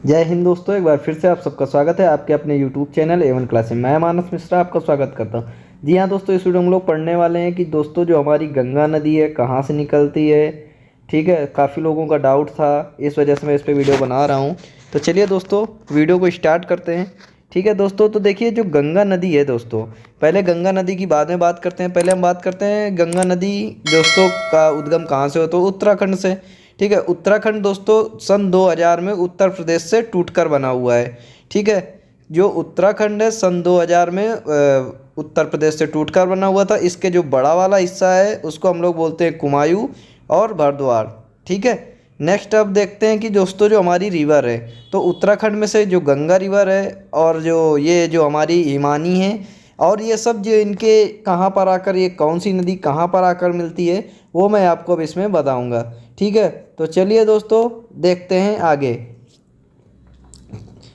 जय हिंद दोस्तों, एक बार फिर से आप सबका स्वागत है आपके अपने YouTube चैनल A1 क्लास में। मैं मानस मिश्रा आपका स्वागत करता हूं। जी हाँ दोस्तों, इस वीडियो में हम लोग पढ़ने वाले हैं कि दोस्तों जो हमारी गंगा नदी है कहाँ से निकलती है। ठीक है, काफ़ी लोगों का डाउट था, इस वजह से मैं इस पर वीडियो बना रहा हूँ। तो चलिए दोस्तों वीडियो को स्टार्ट करते हैं। ठीक है दोस्तों, तो देखिए जो गंगा नदी है दोस्तों, पहले गंगा नदी की बाद में बात करते हैं। पहले हम बात करते हैं गंगा नदी दोस्तों का उद्गम कहाँ से हो, तो उत्तराखंड से। ठीक है, उत्तराखंड दोस्तों सन 2000 में उत्तर प्रदेश से टूटकर बना हुआ है। ठीक है, जो उत्तराखंड है सन 2000 में उत्तर प्रदेश से टूटकर बना हुआ था। इसके जो बड़ा वाला हिस्सा है उसको हम लोग बोलते हैं कुमायूं और भरद्वार। ठीक है, नेक्स्ट अब देखते हैं कि दोस्तों जो हमारी रिवर है, तो उत्तराखंड में से जो गंगा रिवर है और जो हमारी हिमानी है, और ये सब जो इनके कहाँ पर आकर, ये कौन सी नदी कहाँ पर आकर मिलती है, वो मैं आपको अब इसमें बताऊंगा। ठीक है, तो चलिए दोस्तों देखते हैं आगे।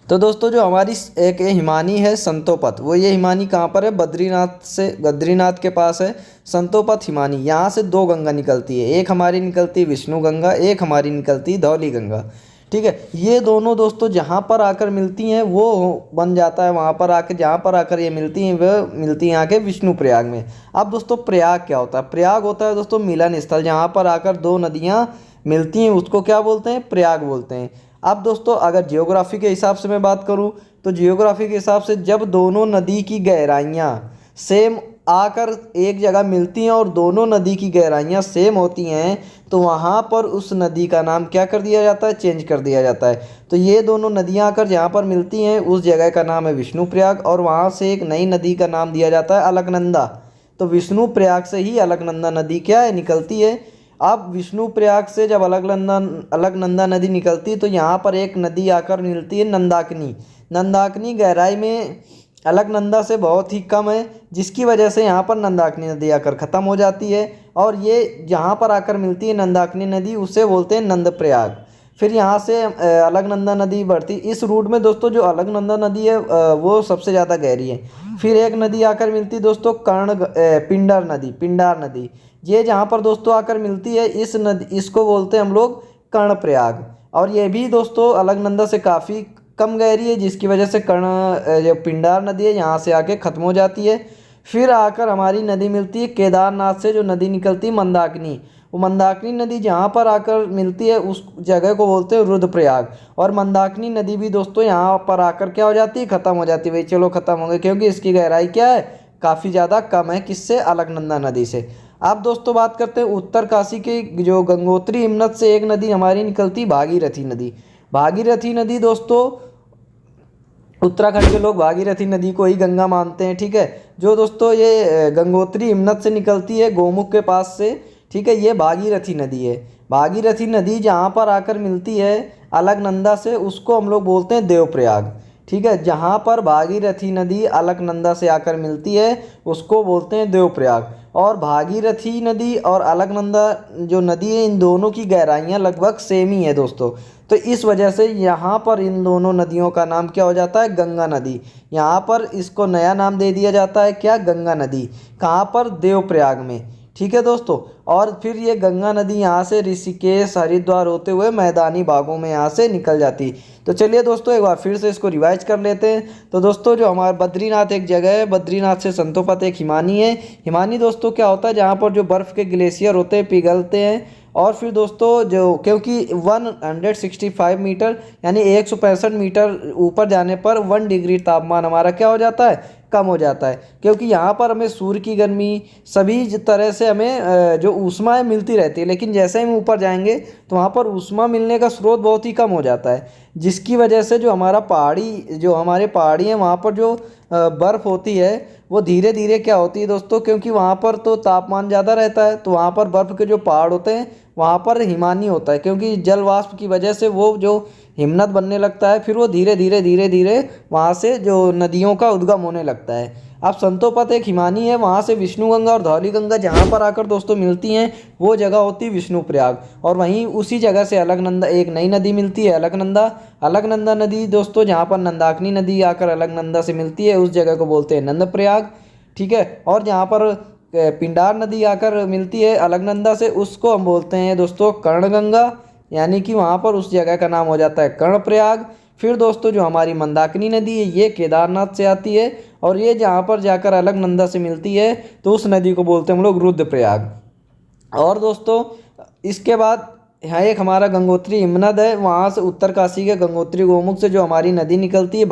तो दोस्तों जो हमारी एक हिमानी है संतोपत, वो ये हिमानी कहाँ पर है, बद्रीनाथ के पास है संतोपत हिमानी। यहाँ से दो गंगा निकलती है, एक हमारी निकलती है विष्णु गंगा, एक हमारी निकलती है धौली गंगा। ठीक है, ये दोनों दोस्तों जहाँ पर आकर मिलती हैं वो बन जाता है, वहाँ पर आकर जहाँ पर आकर ये मिलती हैं वह मिलती हैं आके विष्णु प्रयाग में। अब दोस्तों प्रयाग क्या होता है? प्रयाग होता है दोस्तों मिलन स्थल, जहाँ पर आकर दो नदियाँ मिलती हैं उसको क्या बोलते हैं? प्रयाग बोलते हैं। अब दोस्तों अगर जियोग्राफी के हिसाब से मैं बात करूँ, तो जियोग्राफी के हिसाब से जब दोनों नदी की गहराइयाँ सेम आकर एक जगह मिलती हैं और दोनों नदी की गहराइयाँ सेम होती हैं, तो वहाँ पर उस नदी का नाम क्या कर दिया जाता है? चेंज कर दिया जाता है। तो ये दोनों नदियाँ आकर जहाँ पर मिलती हैं उस जगह का नाम है विष्णु प्रयाग, और वहाँ से एक नई नदी का नाम दिया जाता है अलकनंदा। तो विष्णु प्रयाग से ही अलकनंदा नदी क्या है? निकलती है। अब विष्णु प्रयाग से जब अलकनंदा नदी निकलती है तो यहाँ पर एक नदी आकर मिलती है नंदाकिनी। नंदाकिनी गहराई में अलकनंदा से बहुत ही कम है, जिसकी वजह से यहाँ पर नंदाकिनी नदी आकर ख़त्म हो जाती है, और ये जहाँ पर आकर मिलती है नंदाकिनी नदी उसे बोलते हैं नंदप्रयाग। फिर यहाँ से अलकनंदा नदी बढ़ती। इस रूट में दोस्तों जो अलकनंदा नदी है वो सबसे ज़्यादा गहरी है। फिर एक नदी आकर मिलती है दोस्तों पिंडार नदी। ये जहाँ पर दोस्तों आकर मिलती है इस नदी, इसको बोलते हैं हम लोग कर्णप्रयाग। और ये भी दोस्तों अलकनंदा से काफ़ी कम गहरी है, जिसकी वजह से जो पिंडार नदी है यहाँ से आके ख़त्म हो जाती है। फिर आकर हमारी नदी मिलती है केदारनाथ से, जो नदी निकलती है मंदाकिनी। वो मंदाकिनी नदी जहाँ पर आकर मिलती है उस जगह को बोलते हैं रुद्रप्रयाग। और मंदाकिनी नदी भी दोस्तों यहाँ पर आकर क्या हो जाती है? ख़त्म हो जाती है। भाई चलो ख़त्म हो गई, क्योंकि इसकी गहराई क्या है? काफ़ी ज़्यादा कम है। किससे? अलकनंदा नदी से। अब दोस्तों बात करते हैं उत्तर काशी के जो गंगोत्री हिमनद से एक नदी हमारी निकलती भागीरथी नदी। भागीरथी नदी दोस्तों उत्तराखंड के लोग भागीरथी नदी को ही गंगा मानते हैं। ठीक है, जो दोस्तों ये गंगोत्री हिमनद से निकलती है गोमुख के पास से। ठीक है, ये भागीरथी नदी है। भागीरथी नदी जहाँ पर आकर मिलती है अलकनंदा से उसको हम लोग बोलते हैं देवप्रयाग। ठीक है, जहाँ पर भागीरथी नदी अलकनंदा से आकर मिलती है उसको बोलते हैं देवप्रयाग। और भागीरथी नदी और अलकनंदा जो नदी है इन दोनों की गहराइयाँ लगभग सेम ही है दोस्तों। तो इस वजह से यहाँ पर इन दोनों नदियों का नाम क्या हो जाता है? गंगा नदी। यहाँ पर इसको नया नाम दे दिया जाता है क्या? गंगा नदी। कहाँ पर? देवप्रयाग में। ठीक है दोस्तों, और फिर ये गंगा नदी यहाँ से ऋषिकेश हरिद्वार होते हुए मैदानी भागों में यहाँ से निकल जाती। तो चलिए दोस्तों एक बार फिर से इसको रिवाइज कर लेते हैं। तो दोस्तों जो हमारा बद्रीनाथ एक जगह है, बद्रीनाथ से संतोपत एक हिमानी है। हिमानी दोस्तों क्या होता है? जहाँ पर जो बर्फ़ के ग्लेशियर होते हैं पिघलते हैं, और फिर दोस्तों जो क्योंकि 165 मीटर यानी 165 मीटर ऊपर जाने पर 1 डिग्री तापमान हमारा क्या हो जाता है? कम हो जाता है। क्योंकि यहाँ पर हमें सूर्य की गर्मी सभी तरह से हमें जो ऊष्मा है मिलती रहती है, लेकिन जैसे ही हम ऊपर जाएंगे तो वहाँ पर ऊष्मा मिलने का स्रोत बहुत ही कम हो जाता है, जिसकी वजह से जो हमारे पहाड़ी हैं वहाँ पर जो बर्फ़ होती है वो धीरे धीरे क्या होती है दोस्तों, क्योंकि वहाँ पर तो तापमान ज़्यादा रहता है, तो वहाँ पर बर्फ़ के जो पहाड़ होते हैं वहाँ पर हिमानी होता है, क्योंकि जल वाष्प की वजह से वो जो हिमनद बनने लगता है, फिर वो धीरे धीरे वहाँ से जो नदियों का उद्गम होने लगता है। अब संतोपत एक हिमानी है, वहाँ से विष्णु गंगा और धौली गंगा जहाँ पर आकर दोस्तों मिलती हैं वो जगह होती है विष्णु प्रयाग। और वहीं उसी जगह से अलकनंदा एक नई नदी मिलती है अलकनंदा नदी दोस्तों, जहाँ पर नंदाकिनी नदी आकर अलकनंदा से मिलती है उस जगह को बोलते हैं नंदप्रयाग। ठीक है, और जहाँ पर पिंडार नदी आकर मिलती है अलकनंदा से उसको हम बोलते हैं दोस्तों कर्णगंगा, यानी कि वहाँ पर उस जगह का नाम हो जाता है कर्णप्रयाग। फिर दोस्तों जो हमारी मंदाकिनी नदी है ये केदारनाथ से आती है और ये जहाँ पर जाकर अलकनंदा से मिलती है तो उस नदी को बोलते हैं हम लोग रुद्रप्रयाग। और दोस्तों इसके बाद यहाँ एक हमारा गंगोत्री हिमनद है, वहाँ से उत्तरकाशी के गंगोत्री गोमुख से जो हमारी नदी निकलती है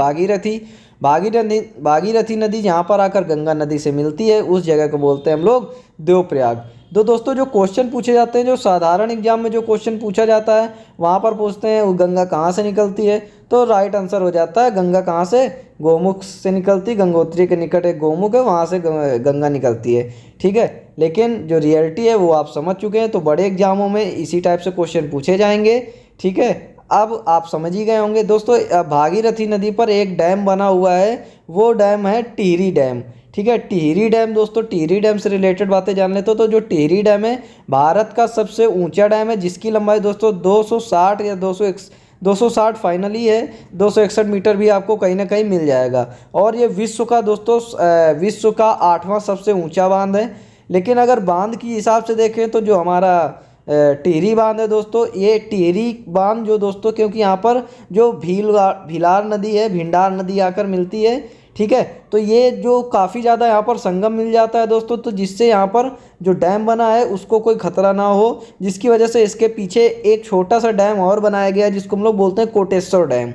भागीरथी नदी जहाँ पर आकर गंगा नदी से मिलती है उस जगह को बोलते हैं हम लोग देवप्रयाग। तो दोस्तों जो क्वेश्चन पूछे जाते हैं, जो साधारण एग्जाम में जो क्वेश्चन पूछा जाता है वहाँ पर पूछते हैं गंगा कहाँ से निकलती है, तो राइट आंसर हो जाता है गंगा कहाँ से, गोमुख से निकलती। गंगोत्री के निकट एक गोमुख है, वहाँ से गंगा निकलती है, ठीक है। लेकिन जो रियलिटी है वो आप समझ चुके हैं, तो बड़े एग्जामों में इसी टाइप से क्वेश्चन पूछे जाएंगे, ठीक है। अब आप समझ ही गए होंगे दोस्तों, भागीरथी नदी पर एक डैम बना हुआ है, वो डैम है टिहरी डैम, ठीक है। टिहरी डैम दोस्तों, टिहरी डैम से रिलेटेड बातें जान लेते हो तो जो टिहरी डैम है भारत का सबसे ऊंचा डैम है, जिसकी लंबाई दोस्तों 260 या 260 फाइनली है, 261 मीटर भी आपको कहीं ना कहीं मिल जाएगा। और ये विश्व का दोस्तों विश्व का 8वां सबसे ऊंचा बांध है। लेकिन अगर बांध की हिसाब से देखें तो जो हमारा टिहरी बांध है दोस्तों, ये टिहरी बांध जो दोस्तों, क्योंकि यहाँ पर जो भीलार नदी है, भिंडार नदी आकर मिलती है, ठीक है, तो ये जो काफ़ी ज़्यादा यहाँ पर संगम मिल जाता है दोस्तों, तो जिससे यहाँ पर जो डैम बना है उसको कोई खतरा ना हो, जिसकी वजह से इसके पीछे एक छोटा सा डैम और बनाया गया है जिसको हम लोग बोलते हैं कोटेश्वर डैम,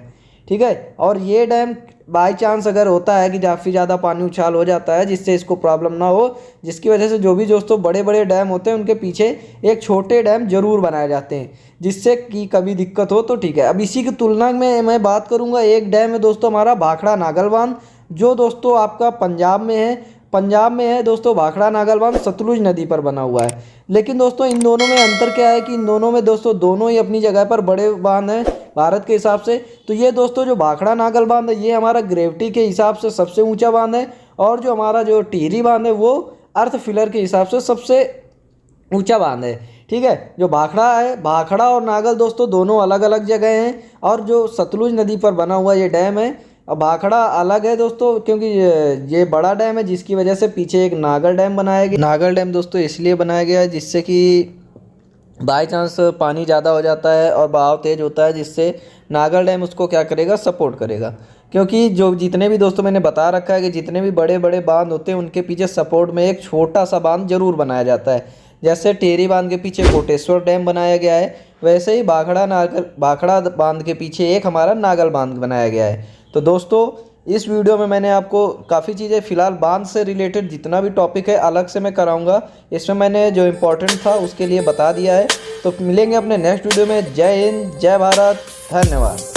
ठीक है। और ये डैम बाई चांस अगर होता है कि काफ़ी ज़्यादा पानी उछाल हो जाता है जिससे इसको प्रॉब्लम ना हो, जिसकी वजह से जो भी दोस्तों बड़े बड़े डैम होते हैं उनके पीछे एक छोटे डैम जरूर बनाए जाते हैं जिससे कि कभी दिक्कत हो तो, ठीक है। अब इसी की तुलना में मैं बात करूँगा, एक डैम है दोस्तों हमारा भाखड़ा नागल बांध, जो दोस्तों आपका पंजाब में है दोस्तों। भाखड़ा नागल बांध सतलुज नदी पर बना हुआ है। लेकिन दोस्तों इन दोनों में अंतर क्या है कि इन दोनों में दोस्तों दोनों ही अपनी जगह पर बड़े बांध हैं भारत के हिसाब से। तो ये दोस्तों जो भाखड़ा नागल बांध है ये हमारा ग्रेविटी के हिसाब से सबसे ऊंचा बांध है, और जो हमारा जो टिहरी बांध है वो अर्थ फिलर के हिसाब से सबसे ऊंचा बांध है, ठीक है। जो भाखड़ा है, भाखड़ा और नागल दोस्तों दोनों अलग अलग जगह हैं, और जो सतलुज नदी पर बना हुआ ये डैम है, अब भाखड़ा अलग है दोस्तों क्योंकि ये बड़ा डैम है, जिसकी वजह से पीछे एक नागल डैम बनाया गया। नागल डैम दोस्तों इसलिए बनाया गया है जिससे कि बाई चांस पानी ज़्यादा हो जाता है और बहाव तेज़ होता है, जिससे नागल डैम उसको क्या करेगा, सपोर्ट करेगा। क्योंकि जो जितने भी दोस्तों मैंने बता रखा है कि जितने भी बड़े बड़े बांध होते हैं उनके पीछे सपोर्ट में एक छोटा सा बांध जरूर बनाया जाता है। जैसे टिहरी बांध के पीछे कोटेश्वर डैम बनाया गया है, वैसे ही भाखड़ा बांध के पीछे एक हमारा नागल बांध बनाया गया है। तो दोस्तों इस वीडियो में मैंने आपको काफ़ी चीज़ें फ़िलहाल बांध से रिलेटेड जितना भी टॉपिक है अलग से मैं कराऊंगा, इसमें मैंने जो इम्पोर्टेंट था उसके लिए बता दिया है। तो मिलेंगे अपने नेक्स्ट वीडियो में। जय हिंद, जय भारत, धन्यवाद।